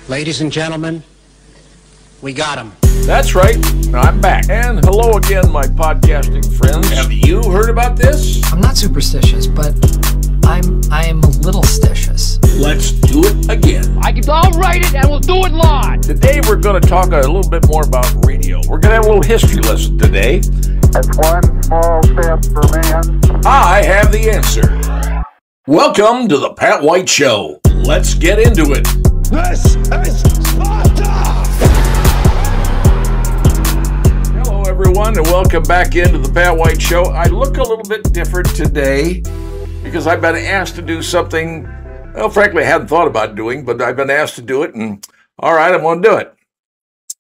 Ladies and gentlemen, we got him. That's right. I'm back. And hello again, my podcasting friends. Have you heard about this? I'm not superstitious, but I am a little stitious. Let's do it again. I'll write it and we'll do it live. Today we're going to talk a little bit more about radio. We're going to have a little history lesson today. It's one small step for man. I have the answer. Welcome to the Pat White Show. Let's get into it. This is Sparta! Hello, everyone, and welcome back into the Pat White Show. I look a little bit different today because I've been asked to do something, well, frankly, I hadn't thought about doing, but I've been asked to do it, and all right, I'm going to do it.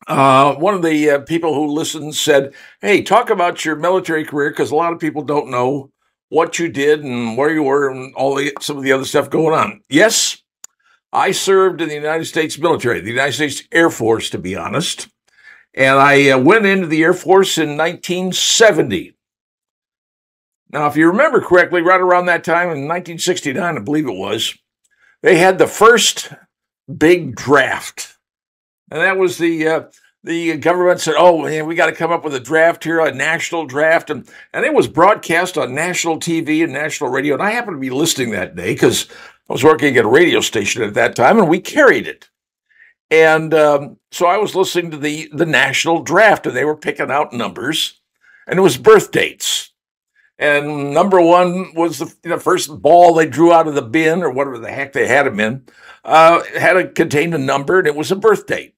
One of the people who listened said, hey, talk about your military career, because a lot of people don't know what you did and where you were and some of the other stuff going on. Yes, I served in the United States military, the United States Air Force, to be honest. And I went into the Air Force in 1970. Now, if you remember correctly, right around that time in 1969, I believe it was, they had the first big draft. And that was the government said, oh, man, we got to come up with a draft here, a national draft. And it was broadcast on national TV and national radio. And I happened to be listening that day because I was working at a radio station at that time, and we carried it. And so I was listening to the national draft, and they were picking out numbers, and it was birth dates. And number one was the first ball they drew out of the bin, or whatever the heck they had them in, contained a number, and it was a birth date.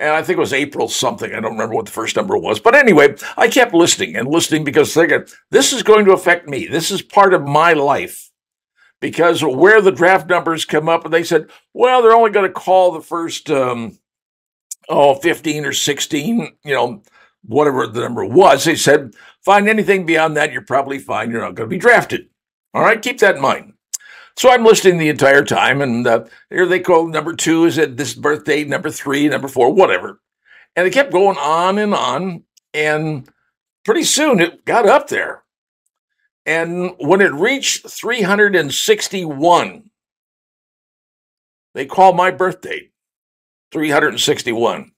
And I think it was April something. I don't remember what the first number was. But anyway, I kept listening because thinking, this is going to affect me. This is part of my life. Because where the draft numbers come up, and they said, well, they're only going to call the first, 15 or 16, whatever the number was. They said, find anything beyond that, you're probably fine. You're not going to be drafted. All right, keep that in mind. So I'm listening the entire time, and here they call number 2 is at this birthday, number 3, number 4, whatever. And it kept going on, and pretty soon it got up there. And when it reached 361, they called my birth date, 361.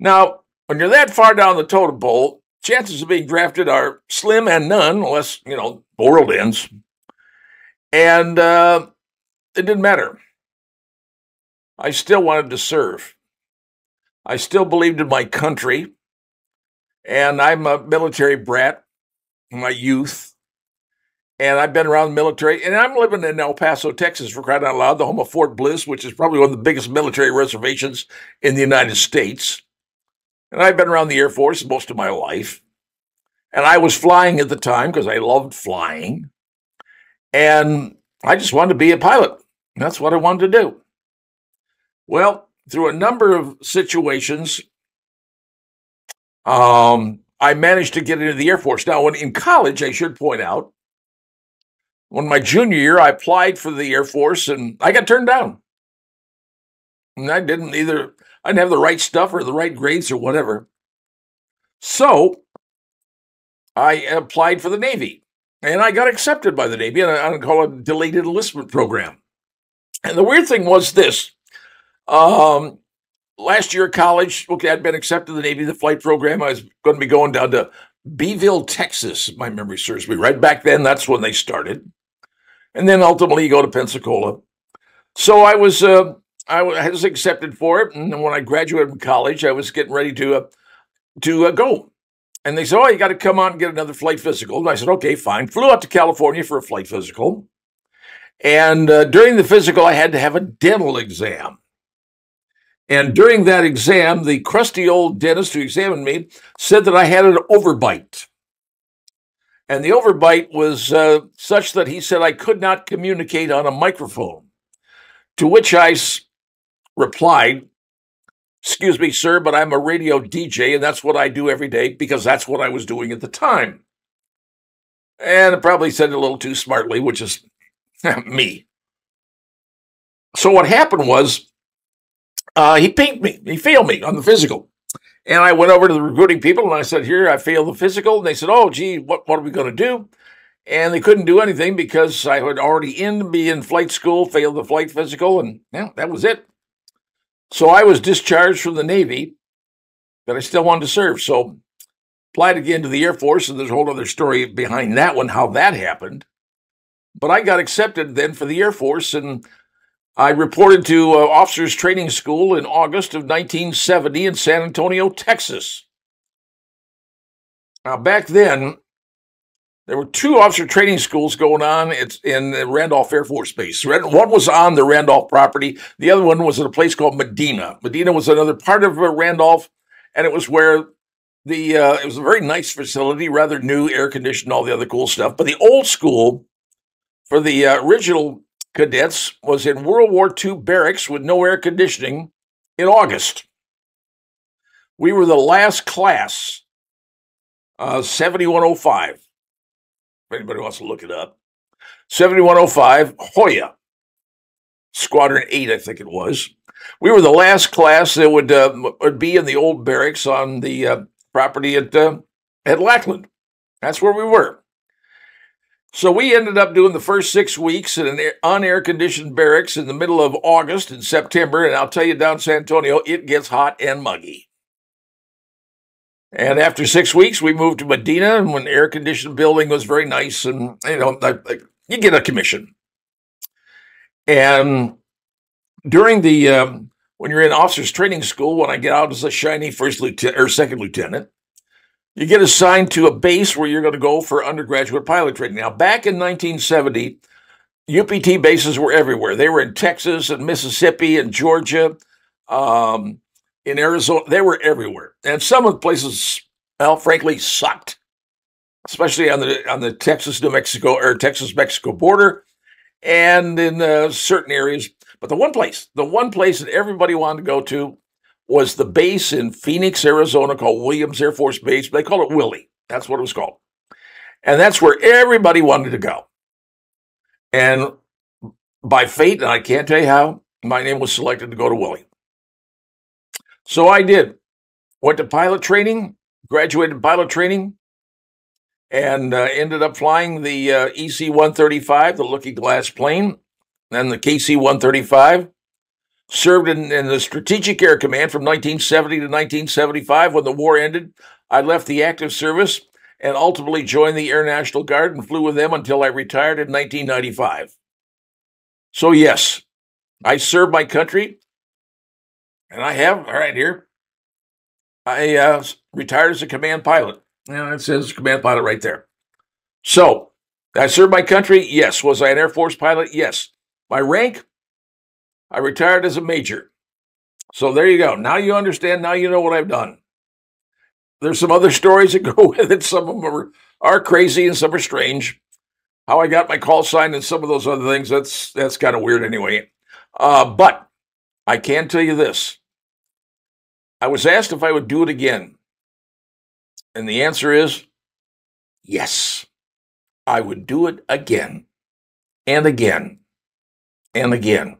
Now, when you're that far down the totem pole, chances of being drafted are slim and none, unless, the world ends. And it didn't matter. I still wanted to serve. I still believed in my country, and I'm a military brat. My youth, and I've been around the military, and I'm living in El Paso, Texas, for crying out loud, the home of Fort Bliss, which is probably one of the biggest military reservations in the United States. And I've been around the Air Force most of my life, and I was flying at the time because I loved flying, and I just wanted to be a pilot. That's what I wanted to do. Well, through a number of situations, I managed to get into the Air Force. Now, when in college, I should point out, when my junior year, I applied for the Air Force, and I got turned down. And I didn't have the right stuff or the right grades or whatever. So I applied for the Navy, and I got accepted by the Navy, and I call it a delayed enlistment program. And the weird thing was this. Last year of college, I'd been accepted to the Navy, the flight program. I was going to be going down to Beeville, Texas, if my memory serves me. Right back then, that's when they started. And then ultimately you go to Pensacola. So I was accepted for it. And when I graduated from college, I was getting ready to go. And they said, oh, you got to come on and get another flight physical. And I said, okay, fine. Flew out to California for a flight physical. And during the physical, I had to have a dental exam. And during that exam, the crusty old dentist who examined me said that I had an overbite. And the overbite was such that he said I could not communicate on a microphone. To which I replied, excuse me, sir, but I'm a radio DJ, and that's what I do every day because that's what I was doing at the time. And I probably said it a little too smartly, which is me. So what happened was, he pinged me. He failed me on the physical. And I went over to the recruiting people and I said, here, I failed the physical. And they said, oh, gee, what are we going to do? And they couldn't do anything because I had already in flight school, failed the flight physical, and yeah, that was it. So I was discharged from the Navy, but I still wanted to serve. So applied again to the Air Force, and there's a whole other story behind that one, how that happened. But I got accepted then for the Air Force, and I reported to Officers Training School in August of 1970 in San Antonio, Texas. Now, back then, there were two officer training schools going on. It's in Randolph Air Force Base. One was on the Randolph property. The other one was at a place called Medina. Medina was another part of Randolph, and it was where it was a very nice facility, rather new, air-conditioned, all the other cool stuff. But the old school for the original cadets was in World War II barracks with no air conditioning in August. We were the last class, 7105. If anybody wants to look it up. 7105, Hoya, Squadron 8, I think it was. We were the last class that would be in the old barracks on the property at Lackland. That's where we were. So we ended up doing the first 6 weeks in an unair-conditioned barracks in the middle of August and September, and I'll tell you, down San Antonio, it gets hot and muggy. And after 6 weeks, we moved to Medina, and when the air-conditioned building was very nice, and, you get a commission. And during the, when you're in officers training school, when I get out as a shiny first lieutenant or second lieutenant, you get assigned to a base where you're going to go for undergraduate pilot training. Now, back in 1970, UPT bases were everywhere. They were in Texas and Mississippi and Georgia, in Arizona. They were everywhere. And some of the places, well, frankly, sucked, especially on the Texas-New Mexico or Texas-Mexico border and in certain areas. But the one place that everybody wanted to go to was the base in Phoenix, Arizona, called Williams Air Force Base. They call it Willie. That's what it was called. And that's where everybody wanted to go. And by fate, and I can't tell you how, my name was selected to go to Willie. So I did. Went to pilot training, graduated pilot training, and ended up flying the EC-135, the Looking Glass plane, and the KC-135. Served in the Strategic Air Command from 1970 to 1975. When the war ended, I left the active service and ultimately joined the Air National Guard and flew with them until I retired in 1995. So yes, I served my country, and I have, all right here, I retired as a command pilot. Yeah, it says command pilot right there. So, I served my country? Yes. Was I an Air Force pilot? Yes. My rank? I retired as a major. So there you go. Now you understand. Now you know what I've done. There's some other stories that go with it. Some of them are crazy and some are strange. How I got my call sign and some of those other things, that's kind of weird anyway. But I can tell you this. I was asked if I would do it again. And the answer is yes. I would do it again and again and again.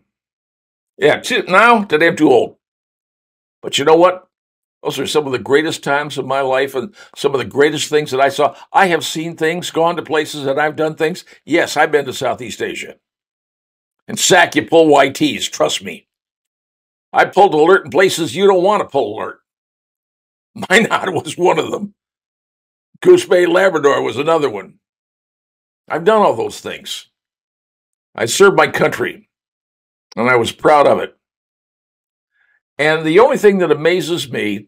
Yeah, now, today I'm too old. But you know what? Those are some of the greatest times of my life and some of the greatest things that I saw. I have seen things, gone to places, and I've done things. Yes, I've been to Southeast Asia. In SAC, you pull YTs, trust me. I pulled alert in places you don't want to pull alert. Minot was one of them. Goose Bay, Labrador was another one. I've done all those things. I served my country, and I was proud of it. And the only thing that amazes me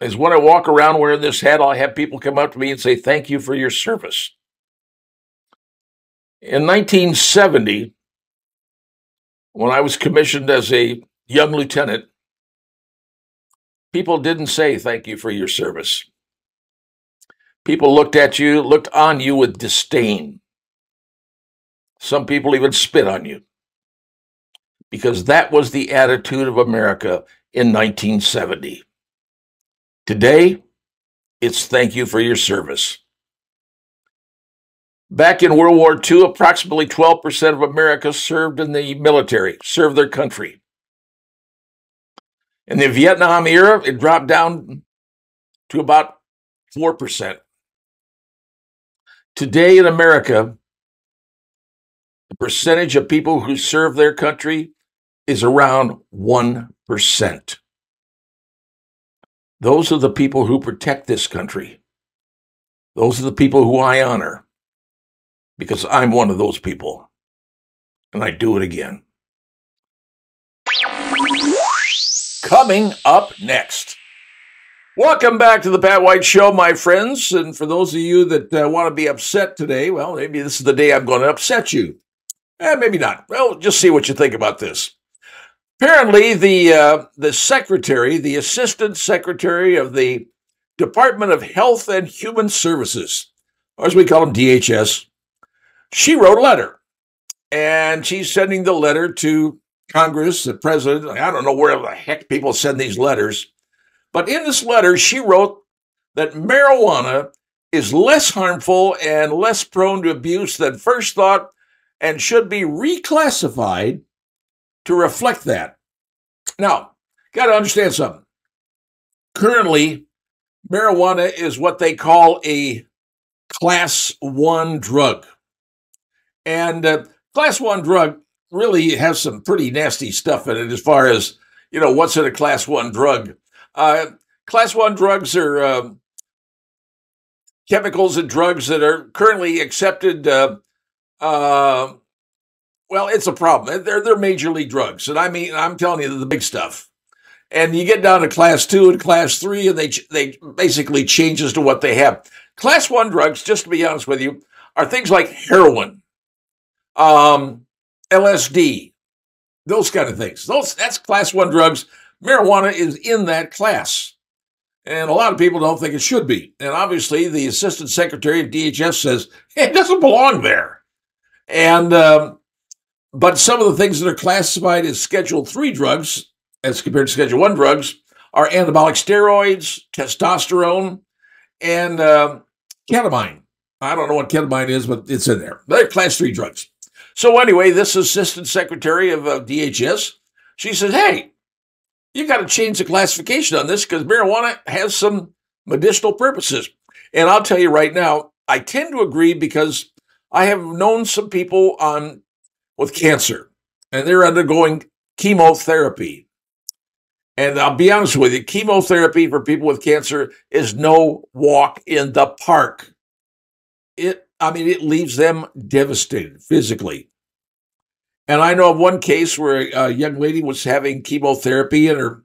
is when I walk around wearing this hat, I'll have people come up to me and say, thank you for your service. In 1970, when I was commissioned as a young lieutenant, people didn't say thank you for your service. People looked on you with disdain. Some people even spit on you. Because that was the attitude of America in 1970. Today, it's thank you for your service. Back in World War II, approximately 12% of America served in the military, served their country. In the Vietnam era, it dropped down to about 4%. Today in America, the percentage of people who serve their country is around 1%. Those are the people who protect this country. Those are the people who I honor, because I'm one of those people. And I do it again. Coming up next. Welcome back to the Pat White Show, my friends. And for those of you that want to be upset today, well, maybe this is the day I'm going to upset you. Maybe not. Well, just see what you think about this. Apparently, the secretary, the assistant secretary of the Department of Health and Human Services, or as we call them, DHS, she wrote a letter. And she's sending the letter to Congress, the president. I don't know where the heck people send these letters. But in this letter, she wrote that marijuana is less harmful and less prone to abuse than first thought and should be reclassified to reflect that. Now, got to understand something. Currently, marijuana is what they call a Class 1 drug. And Class 1 drug really has some pretty nasty stuff in it as far as, what's in a Class 1 drug. Class 1 drugs are chemicals and drugs that are currently accepted. Well, it's a problem. They're major league drugs. And I mean, I'm telling you, the big stuff. And you get down to Class 2 and Class 3, and they basically change as to what they have. Class 1 drugs, just to be honest with you, are things like heroin, LSD, those kind of things. That's Class 1 drugs. Marijuana is in that class. And a lot of people don't think it should be. And obviously, the Assistant Secretary of DHS says, hey, it doesn't belong there. And but some of the things that are classified as Schedule 3 drugs, as compared to Schedule 1 drugs, are anabolic steroids, testosterone, and ketamine. I don't know what ketamine is, but it's in there. They're Class 3 drugs. So anyway, this Assistant Secretary of DHS, she says, hey, you got to change the classification on this because marijuana has some medicinal purposes. And I'll tell you right now, I tend to agree because I have known some people with cancer, and they're undergoing chemotherapy. And I'll be honest with you, chemotherapy for people with cancer is no walk in the park. It leaves them devastated physically. And I know of one case where a young lady was having chemotherapy, and her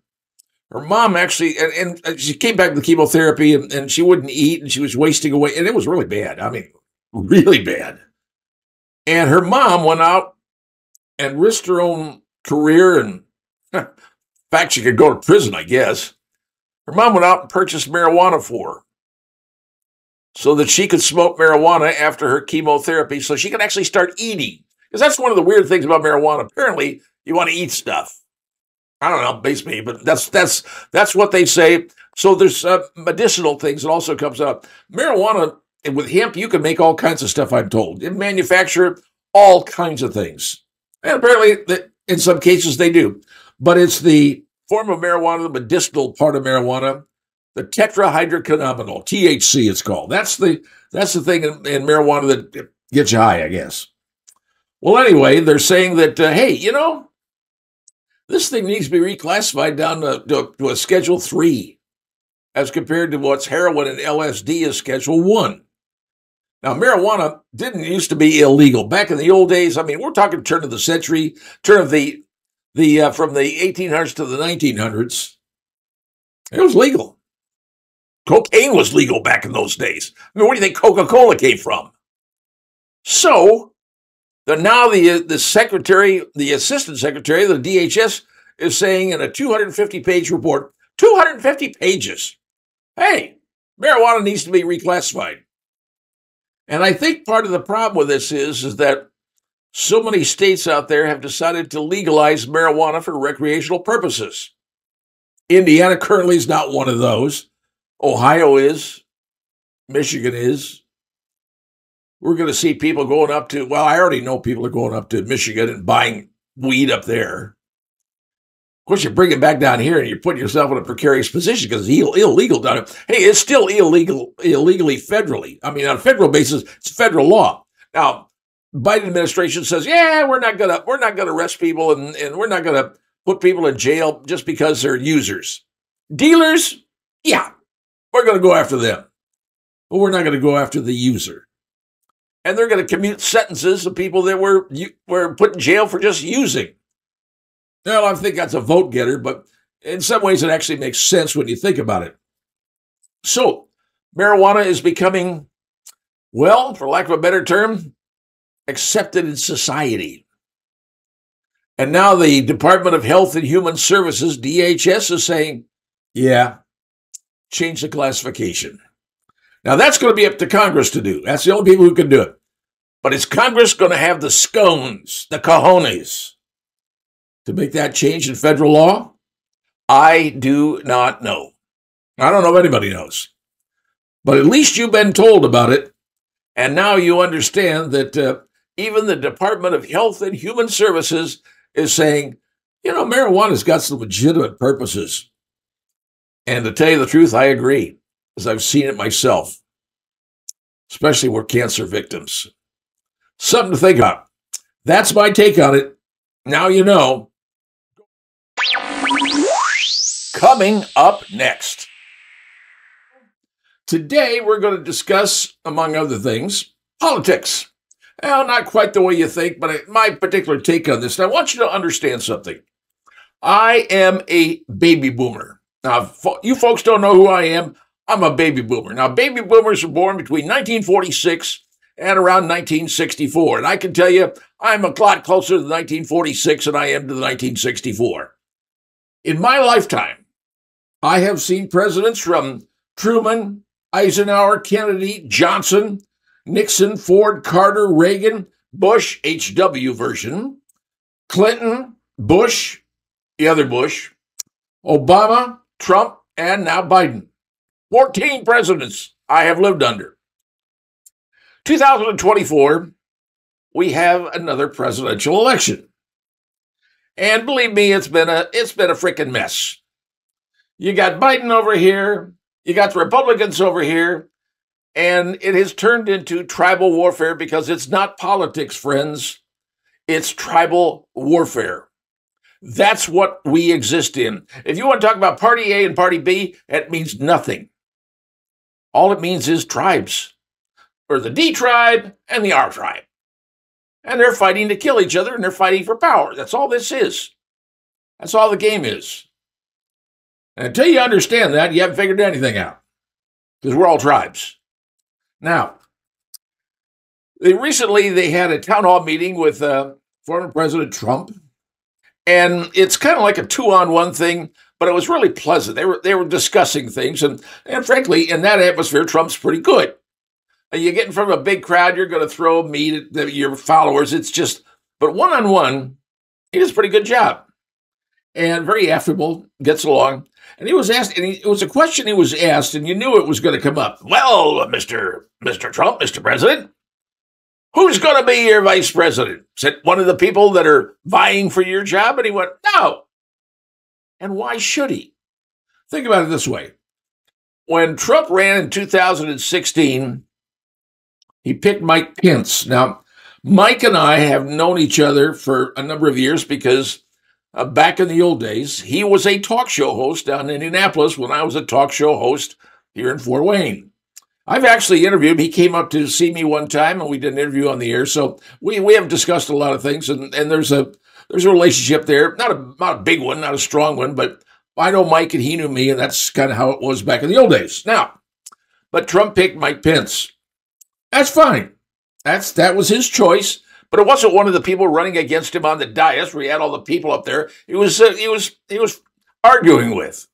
mom actually, and she came back with chemotherapy, and she wouldn't eat, and she was wasting away, and it was really bad. I mean, really bad. And her mom went out and risked her own career, and in fact, she could go to prison, I guess. Her mom went out and purchased marijuana for her so that she could smoke marijuana after her chemotherapy so she could actually start eating. Because that's one of the weird things about marijuana. Apparently, you want to eat stuff. I don't know, base me, but that's what they say. So there's medicinal things that also comes out. Marijuana, and with hemp, you can make all kinds of stuff, I'm told. You manufacture all kinds of things. And apparently, in some cases, they do. But it's the form of marijuana, the medicinal part of marijuana, the tetrahydrocannabinol, THC it's called. That's the thing in marijuana that gets you high, I guess. Well, anyway, they're saying that, hey, this thing needs to be reclassified down to a Schedule 3 as compared to what's heroin and LSD is Schedule 1. Now, marijuana didn't used to be illegal. Back in the old days, I mean, we're talking turn of the century, from the 1800s to the 1900s. It was legal. Cocaine was legal back in those days. I mean, where do you think Coca-Cola came from? So, now the secretary, the assistant secretary of the DHS is saying in a 250-page report, 250 pages, hey, marijuana needs to be reclassified. And I think part of the problem with this is that so many states out there have decided to legalize marijuana for recreational purposes. Indiana currently is not one of those. Ohio is. Michigan is. We're going to see people going up to, well, I already know people are going up to Michigan and buying weed up there. Of course, you bring it back down here and you're putting yourself in a precarious position because it's illegal down here. Hey, it's still illegally federally. I mean, on a federal basis, it's federal law. Now, Biden administration says, yeah, we're not gonna arrest people and we're not gonna put people in jail just because they're users. Dealers, yeah, we're gonna go after them, but we're not gonna go after the user. And they're gonna commute sentences of people that were put in jail for just using. Well, I think that's a vote getter, but in some ways it actually makes sense when you think about it. So, marijuana is becoming, well, for lack of a better term, accepted in society. And now the Department of Health and Human Services, DHS, is saying, yeah, change the classification. Now, that's going to be up to Congress to do. That's the only people who can do it. But is Congress going to have the scones, the cojones, to make that change in federal law? I do not know. I don't know if anybody knows. But at least you've been told about it. And now you understand that even the Department of Health and Human Services is saying, you know, marijuana's got some legitimate purposes. And to tell you the truth, I agree, because I've seen it myself, especially with cancer victims. Something to think about. That's my take on it. Now you know. Coming up next. Today, we're going to discuss, among other things, politics. Well, not quite the way you think, but my particular take on this. And I want you to understand something. I am a baby boomer. Now, you folks don't know who I am. I'm a baby boomer. Now, baby boomers were born between 1946 and around 1964. And I can tell you, I'm a lot closer to 1946 than I am to the 1964. In my lifetime, I have seen presidents from Truman, Eisenhower, Kennedy, Johnson, Nixon, Ford, Carter, Reagan, Bush, HW version, Clinton, Bush, the other Bush, Obama, Trump, and now Biden. 14 presidents I have lived under. 2024, we have another presidential election. And believe me, it's been a freaking mess. You got Biden over here, you got the Republicans over here, and it has turned into tribal warfare because it's not politics, friends. It's tribal warfare. That's what we exist in. If you want to talk about Party A and Party B, that means nothing. All it means is tribes, or the D tribe and the R tribe. And they're fighting to kill each other, and they're fighting for power. That's all this is. That's all the game is. And until you understand that, you haven't figured anything out, because we're all tribes. Now, recently they had a town hall meeting with former President Trump, and it's kind of like a two-on-one thing, but it was really pleasant. They were discussing things, and frankly, in that atmosphere, Trump's pretty good. You get in front of a big crowd, you're going to throw meat at your followers. It's just, but one-on-one, he does a pretty good job, and very affable, gets along. And he was asked, and it was a question he was asked, and you knew it was going to come up. Well, Mr. Trump, Mr. President, who's going to be your vice president? Is it one of the people that are vying for your job? And he went, no. And why should he? Think about it this way. When Trump ran in 2016, he picked Mike Pence. Now, Mike and I have known each other for a number of years because back in the old days, he was a talk show host down in Indianapolis when I was a talk show host here in Fort Wayne. I've actually interviewed him. He came up to see me one time, and we did an interview on the air. So we have discussed a lot of things, and there's a relationship there. Not a big one, not a strong one, but I know Mike and he knew me, and that's kind of how it was back in the old days. Now, but Trump picked Mike Pence. That's fine. That was his choice. But it wasn't one of the people running against him on the dais where he had all the people up there. He was arguing with.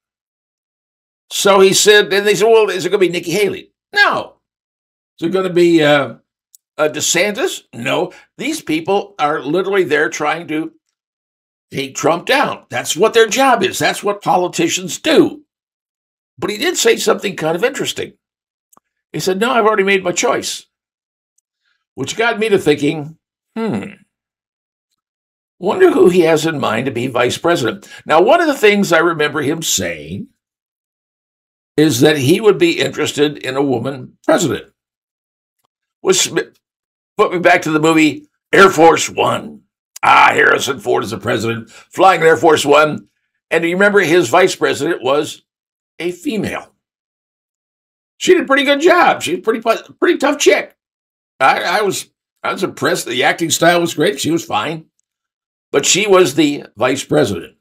So he said, and they said, well, is it going to be Nikki Haley? No. Is it going to be DeSantis? No. These people are literally there trying to take Trump down. That's what their job is. That's what politicians do. But he did say something kind of interesting. He said, no, I've already made my choice. Which got me to thinking, Wonder who he has in mind to be vice president. Now, one of the things I remember him saying is that he would be interested in a woman president, which put me back to the movie Air Force One. Harrison Ford is the president, flying Air Force One. And do you remember his vice president was a female? She did a pretty good job. She was a pretty tough chick. I was impressed. The acting style was great. She was fine. But she was the vice president.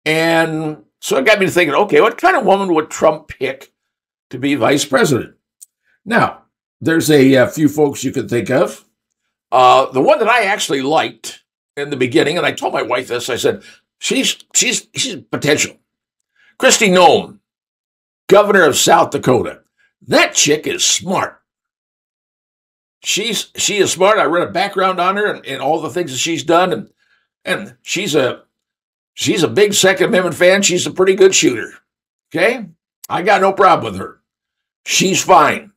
And so it got me to thinking, okay, what kind of woman would Trump pick to be vice president? Now, there's a few folks you can think of. The one that I actually liked in the beginning, and I told my wife this, I said, she's potential. Kristi Noem, governor of South Dakota. That chick is smart. She is smart. I read a background on her and all the things that she's done, and she's a big Second Amendment fan. She's a pretty good shooter. Okay? I got no problem with her. She's fine.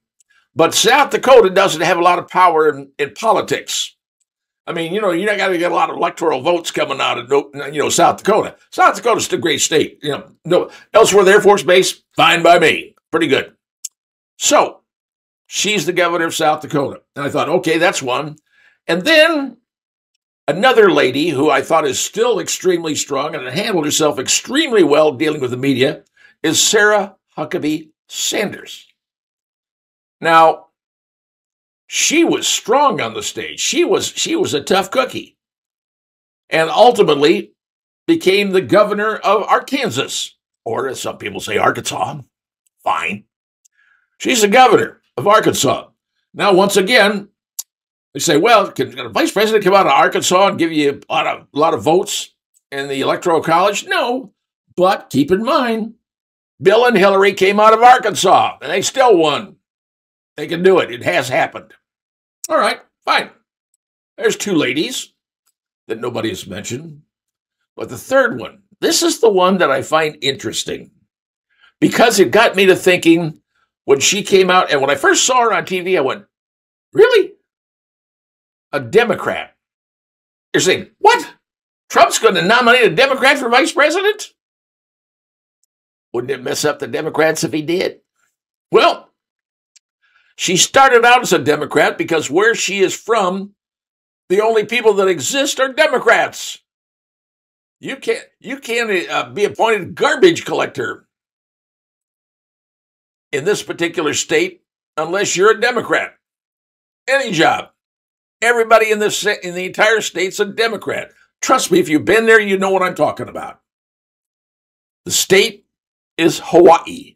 But South Dakota doesn't have a lot of power in politics. I mean, you're not going to get a lot of electoral votes coming out of, South Dakota. South Dakota's still a great state. Elsewhere, the Air Force Base, fine by me. Pretty good. So, she's the governor of South Dakota. And I thought, okay, that's one. And then another lady who I thought is still extremely strong and handled herself extremely well dealing with the media is Sarah Huckabee Sanders. Now, she was strong on the stage. She was a tough cookie, and ultimately became the governor of Arkansas, or as some people say, Arkansas. Fine. She's the governor of Arkansas. Now, once again, they say, well, can a vice president come out of Arkansas and give you a lot of votes in the Electoral College? No, but keep in mind, Bill and Hillary came out of Arkansas, and they still won. They can do it. It has happened. All right, fine. There's two ladies that nobody has mentioned. But the third one, this is the one that I find interesting because it got me to thinking when she came out, and when I first saw her on TV, I went, really? A Democrat? You're saying, what? Trump's going to nominate a Democrat for vice president? Wouldn't it mess up the Democrats if he did? Well, she started out as a Democrat because where she is from, the only people that exist are Democrats. You can't be appointed garbage collector in this particular state unless you're a Democrat. Any job. Everybody in the entire state's a Democrat. Trust me, if you've been there, you know what I'm talking about. The state is Hawaii.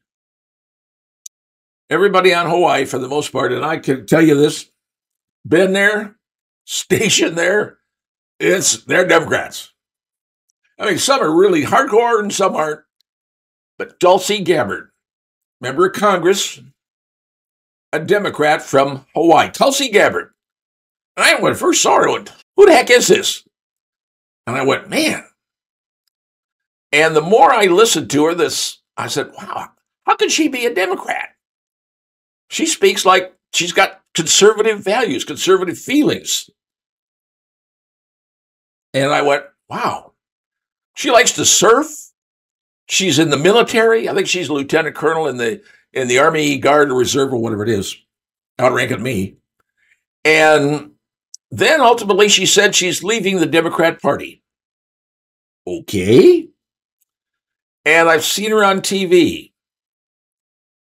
Everybody on Hawaii, for the most part, and I can tell you this, been there, stationed there, they're Democrats. I mean, some are really hardcore and some aren't. But Tulsi Gabbard, member of Congress, a Democrat from Hawaii. Tulsi Gabbard. And when I first saw her, I went, who the heck is this? And I went, man. And the more I listened to her, I said, wow, how could she be a Democrat? She speaks like she's got conservative values, conservative feelings. And I went, wow. She likes to surf. She's in the military. I think she's a lieutenant colonel in the Army Guard or Reserve or whatever it is, outranking me. And then ultimately she said she's leaving the Democrat Party. Okay. And I've seen her on TV.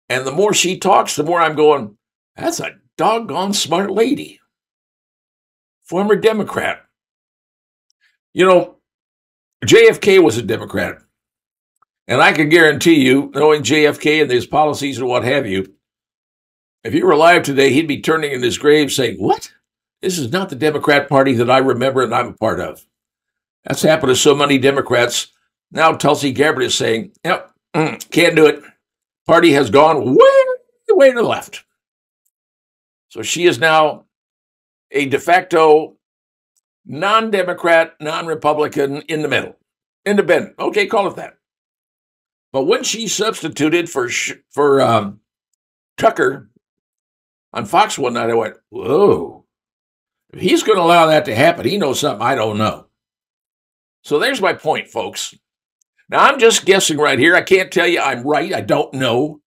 And the more she talks, the more I'm going, that's a doggone smart lady. Former Democrat. JFK was a Democrat. And I can guarantee you, knowing JFK and his policies and what have you, if he were alive today, he'd be turning in his grave saying, what? This is not the Democrat Party that I remember and I'm a part of. That's happened to so many Democrats. Now Tulsi Gabbard is saying, yep, can't do it. Party has gone way to the left. So she is now a de facto non-Democrat, non-Republican in the middle. Independent. Okay, call it that. But when she substituted for Tucker on Fox one night, I went, whoa. If he's going to allow that to happen, he knows something I don't know. So there's my point, folks. Now, I'm just guessing right here. I can't tell you I'm right. I don't know.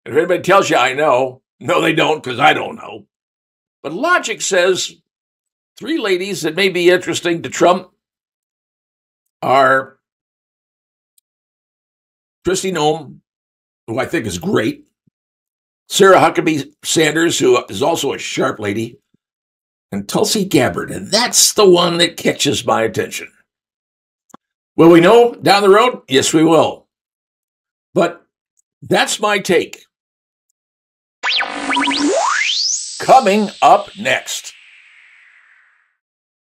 And if anybody tells you I know, no, they don't, because I don't know. But logic says 3 ladies that may be interesting to Trump are Kristi Noem, who I think is great, Sarah Huckabee Sanders, who is also a sharp lady, and Tulsi Gabbard. And that's the one that catches my attention. Will we know down the road? Yes, we will. But that's my take. Coming up next.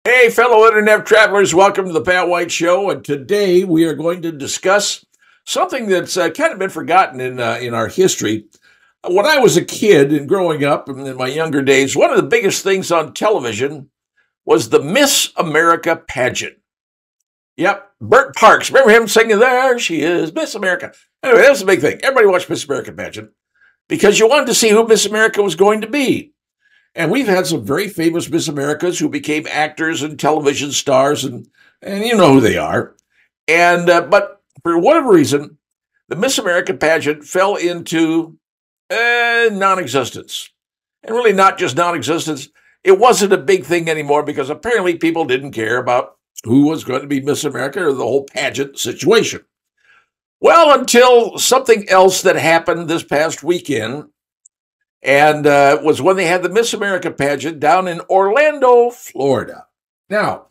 Hey, fellow internet travelers, welcome to the Pat White Show. And today we are going to discuss something that's kind of been forgotten in our history. When I was a kid and growing up in my younger days, one of the biggest things on television was the Miss America pageant. Yep, Bert Parks. Remember him singing, "There she is, Miss America." Anyway, that was a big thing. Everybody watched Miss America pageant because you wanted to see who Miss America was going to be. And we've had some very famous Miss Americas who became actors and television stars, and you know who they are. And but for whatever reason, the Miss America pageant fell into non-existence. And really not just non-existence. It wasn't a big thing anymore because apparently people didn't care about who was going to be Miss America or the whole pageant situation. Well, until something else that happened this past weekend, and was when they had the Miss America pageant down in Orlando, Florida. Now,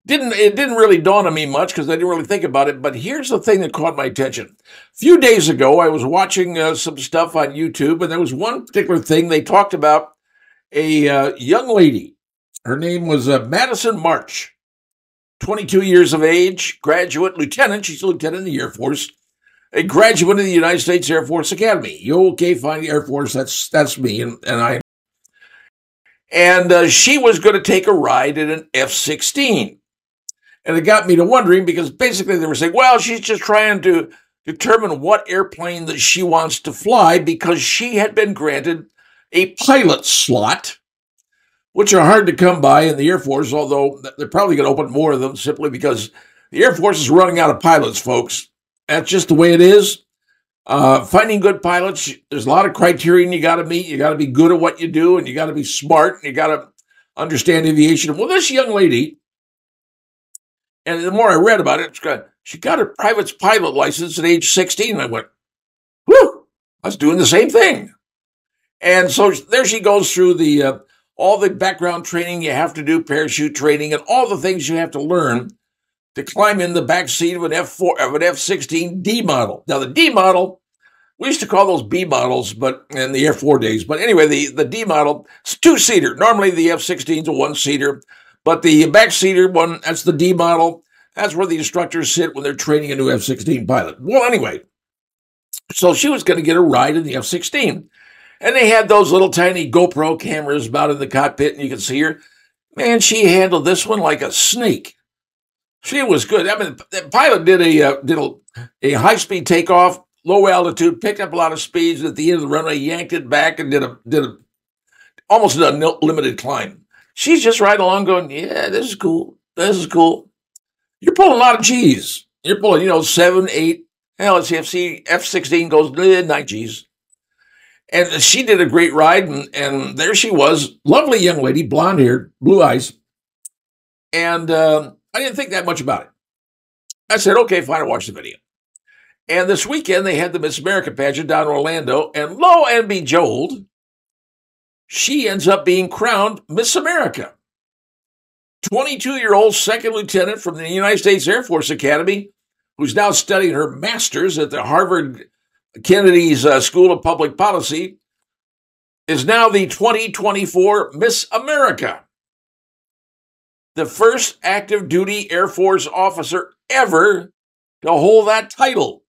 it didn't really dawn on me much because I didn't really think about it, but here's the thing that caught my attention. A few days ago, I was watching some stuff on YouTube, and there was one particular thing. They talked about a young lady. Her name was Madison March, 22 years of age, graduate lieutenant. She's a lieutenant in the Air Force, a graduate of the United States Air Force Academy. You okay, fine, the Air Force, that's me, and I. And she was going to take a ride in an F-16. And it got me to wondering because basically they were saying, well, she's just trying to determine what airplane that she wants to fly because she had been granted a pilot slot, which are hard to come by in the Air Force, although they're probably going to open more of them simply because the Air Force is running out of pilots, folks. That's just the way it is. Finding good pilots, there's a lot of criterion you got to meet. You got to be good at what you do, and you got to be smart, and you got to understand aviation. Well, this young lady, and the more I read about it, she got her private pilot license at age 16. And I went, whew, I was doing the same thing. And so there she goes through all the background training you have to do, parachute training, and all the things you have to learn to climb in the back seat of an F-16 D model. Now, the D model, we used to call those B models, but in the Air 4 days. But anyway, the D model, it's 2-seater. Normally, the F-16 is a 1-seater. But the back-seater one, that's the D model. That's where the instructors sit when they're training a new F-16 pilot. Well, anyway, so she was going to get a ride in the F-16. And they had those little tiny GoPro cameras mounted in the cockpit, and you can see her. Man, she handled this one like a snake. She was good. I mean, the pilot did a high-speed takeoff, low altitude, picked up a lot of speeds, and at the end of the runway, yanked it back and did almost an unlimited climb. She's just right along going, yeah, this is cool. This is cool. You're pulling a lot of G's. You're pulling, 7, 8. Hell, let's see, F-16 goes 9 G's. And she did a great ride, and there she was, lovely young lady, blonde hair, blue eyes. And I didn't think that much about it. I said, okay, fine, I'll watch the video. And this weekend, they had the Miss America pageant down in Orlando, and lo and behold, she ends up being crowned Miss America. 22-year-old second lieutenant from the United States Air Force Academy, who's now studying her master's at the Harvard Kennedy's School of Public Policy, is now the 2024 Miss America. The first active duty Air Force officer ever to hold that title.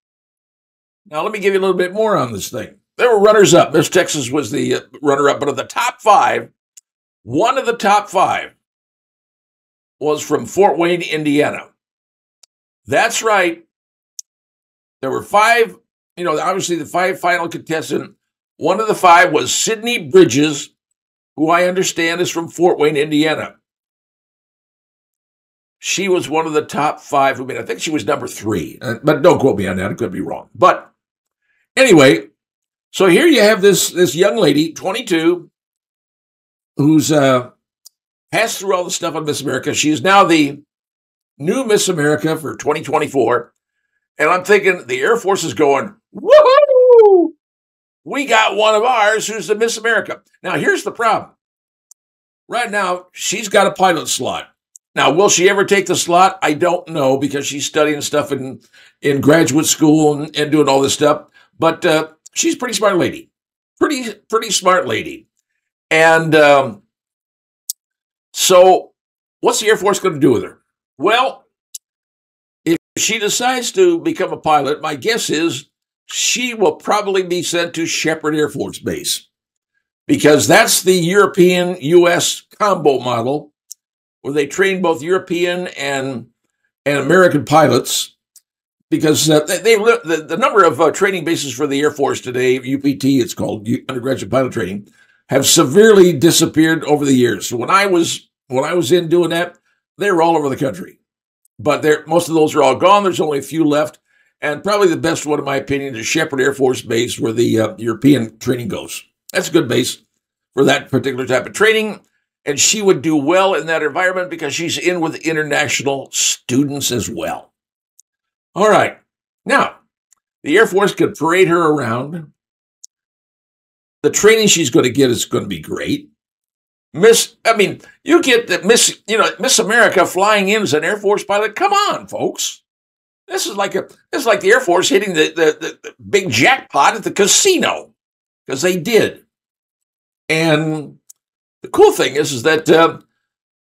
Now, let me give you a little bit more on this thing. There were runners-up. Miss Texas was the runner-up, but of the top 5, one of the top 5 was from Fort Wayne, Indiana. That's right. There were 5, obviously the 5 final contestants. One of the 5 was Sydney Bridges, who I understand is from Fort Wayne, Indiana. She was one of the top 5 who made. I think she was number 3, but don't quote me on that. It could be wrong. But anyway, so here you have this young lady, 22, who's passed through all the stuff on Miss America. She is now the new Miss America for 2024. And I'm thinking the Air Force is going, woohoo! We got one of ours who's the Miss America. Now, here's the problem. Right now, she's got a pilot slot. Now, will she ever take the slot? I don't know, because she's studying stuff in graduate school and doing all this stuff. But she's a pretty smart lady. Pretty smart lady. And so what's the Air Force going to do with her? Well, if she decides to become a pilot, my guess is she will probably be sent to Shepherd Air Force Base, because that's the European-U.S. combo model, where they train both European and American pilots, because the number of training bases for the Air Force today, UPT, it's called undergraduate pilot training, have severely disappeared over the years. So when I was in doing that, they were all over the country, but most of those are all gone. There's only a few left, and probably the best one, in my opinion, is Shepherd Air Force Base, where the European training goes. That's a good base for that particular type of training. And she would do well in that environment because she's in with international students as well. All right. Now, the Air Force could parade her around. The training she's going to get is going to be great. You get the Miss America flying in as an Air Force pilot. Come on, folks. This is like the Air Force hitting the big jackpot at the casino, because they did. And the cool thing is that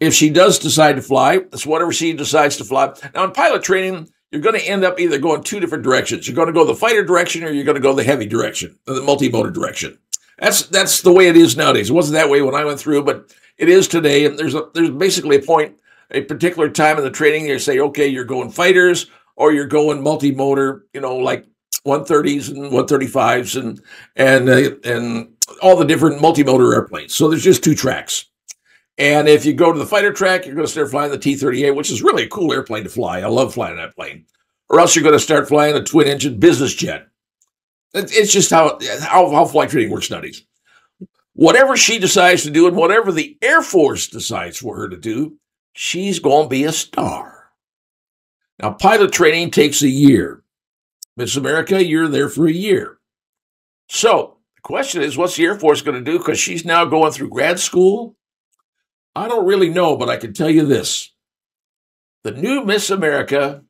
if she does decide to fly, it's whatever she decides to fly. Now, in pilot training, you're going to end up either going 2 different directions. You're going to go the fighter direction, or you're going to go the heavy direction, or the multi-motor direction. That's the way it is nowadays. It wasn't that way when I went through, but it is today. And there's basically a particular time in the training, you say, okay, you're going fighters, or you're going multi-motor, like 130s and 135s and all the different multi-motor airplanes. So there's just 2 tracks. And if you go to the fighter track, you're going to start flying the T-38, which is really a cool airplane to fly. I love flying that plane. Or else you're going to start flying a twin-engine business jet. It's just how flight training works nowadays. Whatever she decides to do and whatever the Air Force decides for her to do, she's going to be a star. Now, pilot training takes a year. Miss America, you're there for a year. So the question is, what's the Air Force going to do? Because she's now going through grad school. I don't really know, but I can tell you this. The new Miss America,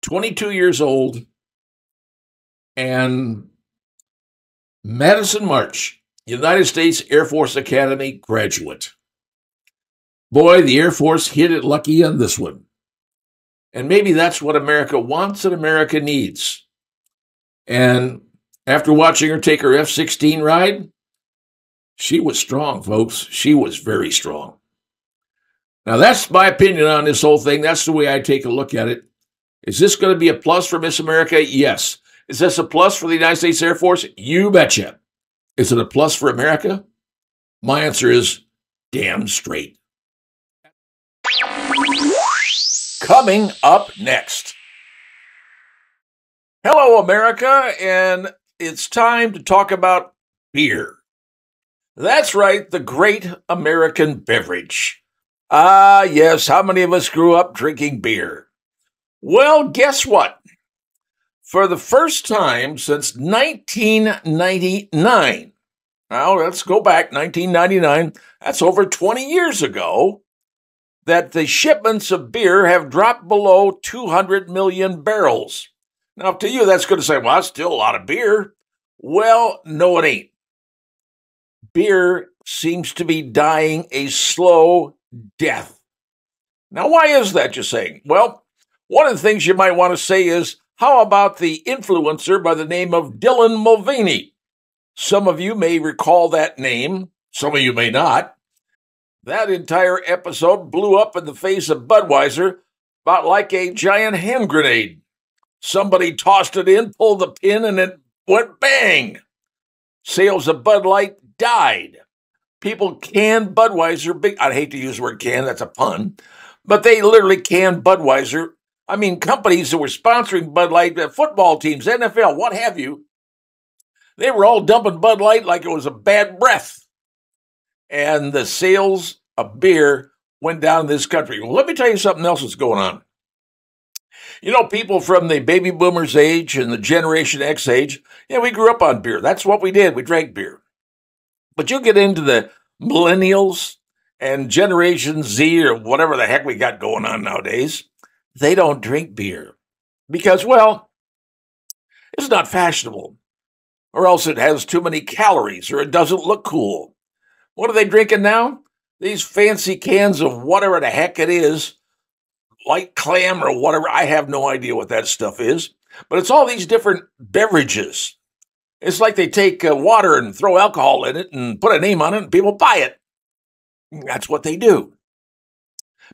22 years old, and Madison March, United States Air Force Academy graduate. Boy, the Air Force hit it lucky on this one. And maybe that's what America wants and America needs. And after watching her take her F-16 ride, she was strong, folks. She was very strong. Now, that's my opinion on this whole thing. That's the way I take a look at it. Is this going to be a plus for Miss America? Yes. Is this a plus for the United States Air Force? You betcha. Is it a plus for America? My answer is damn straight. Coming up next. Hello, America, and it's time to talk about beer. That's right, the great American beverage. Ah, yes, how many of us grew up drinking beer? Well, guess what? For the first time since 1999, now let's go back, 1999, that's over 20 years ago, that the shipments of beer have dropped below 200 million barrels. Now, to you, that's going to say, well, that's still a lot of beer. Well, no, it ain't. Beer seems to be dying a slow death. Now, why is that, you're saying? Well, one of the things you might want to say is, how about the influencer by the name of Dylan Mulvaney? Some of you may recall that name. Some of you may not. That entire episode blew up in the face of Budweiser about like a giant hand grenade. Somebody tossed it in, pulled the pin, and it went bang. Sales of Bud Light died. people can Budweiser. I hate to use the word can, that's a pun. But they literally can Budweiser. I mean, companies that were sponsoring Bud Light, football teams, NFL, what have you, they were all dumping Bud Light like it was a bad breath. And the sales of beer went down in this country. Well, let me tell you something else that's going on. You know, people from the baby boomers age and the Generation X age, we grew up on beer. That's what we did. We drank beer. But you get into the millennials and Generation Z or whatever the heck we got going on nowadays, they don't drink beer because, well, it's not fashionable, or else it has too many calories, or it doesn't look cool. What are they drinking now? These fancy cans of whatever the heck it is, light clam or whatever. I have no idea what that stuff is, but it's all these different beverages. It's like they take water and throw alcohol in it and put a name on it and people buy it. That's what they do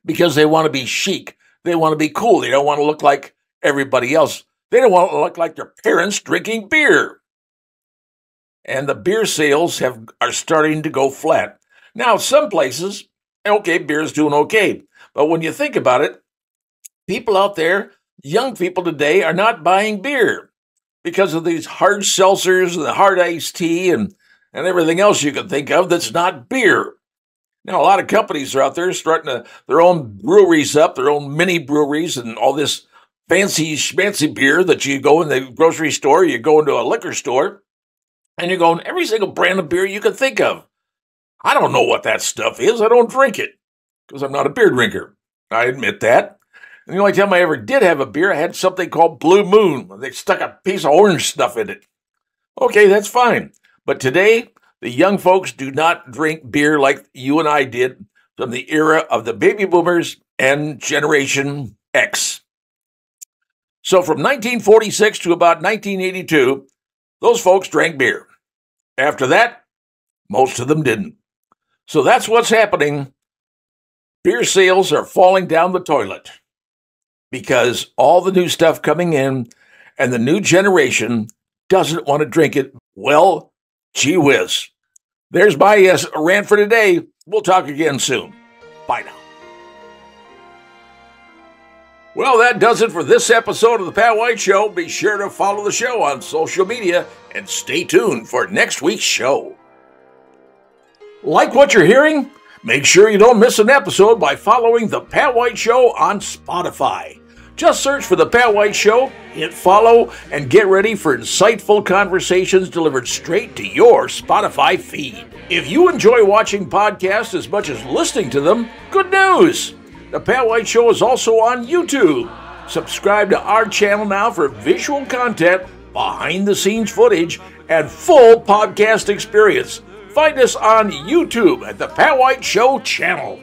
because they want to be chic. They want to be cool. They don't want to look like everybody else. They don't want to look like their parents drinking beer. And the beer sales are starting to go flat. Now, some places, okay, beer's doing okay. But when you think about it, people out there, young people today, are not buying beer because of these hard seltzers and the hard iced tea and everything else you can think of that's not beer. Now, a lot of companies are out there starting their own breweries up, their own mini breweries, and all this fancy schmancy beer that you go in the grocery store, you go into a liquor store, and you're going, every single brand of beer you can think of. I don't know what that stuff is. I don't drink it because I'm not a beer drinker. I admit that. And the only time I ever did have a beer, I had something called Blue Moon. They stuck a piece of orange stuff in it. Okay, that's fine. But today, the young folks do not drink beer like you and I did from the era of the baby boomers and Generation X. So from 1946 to about 1982, those folks drank beer. After that, most of them didn't. So that's what's happening. Beer sales are falling down the toilet because all the new stuff coming in and the new generation doesn't want to drink it. Well, gee whiz. There's my rant for today. We'll talk again soon. Bye now. Well, that does it for this episode of The Pat White Show. Be sure to follow the show on social media and stay tuned for next week's show. Like what you're hearing? Make sure you don't miss an episode by following The Pat White Show on Spotify. Just search for The Pat White Show, hit follow, and get ready for insightful conversations delivered straight to your Spotify feed. If you enjoy watching podcasts as much as listening to them, good news! The Pat White Show is also on YouTube. Subscribe to our channel now for visual content, behind-the-scenes footage, and full podcast experience. Find us on YouTube at The Pat White Show channel.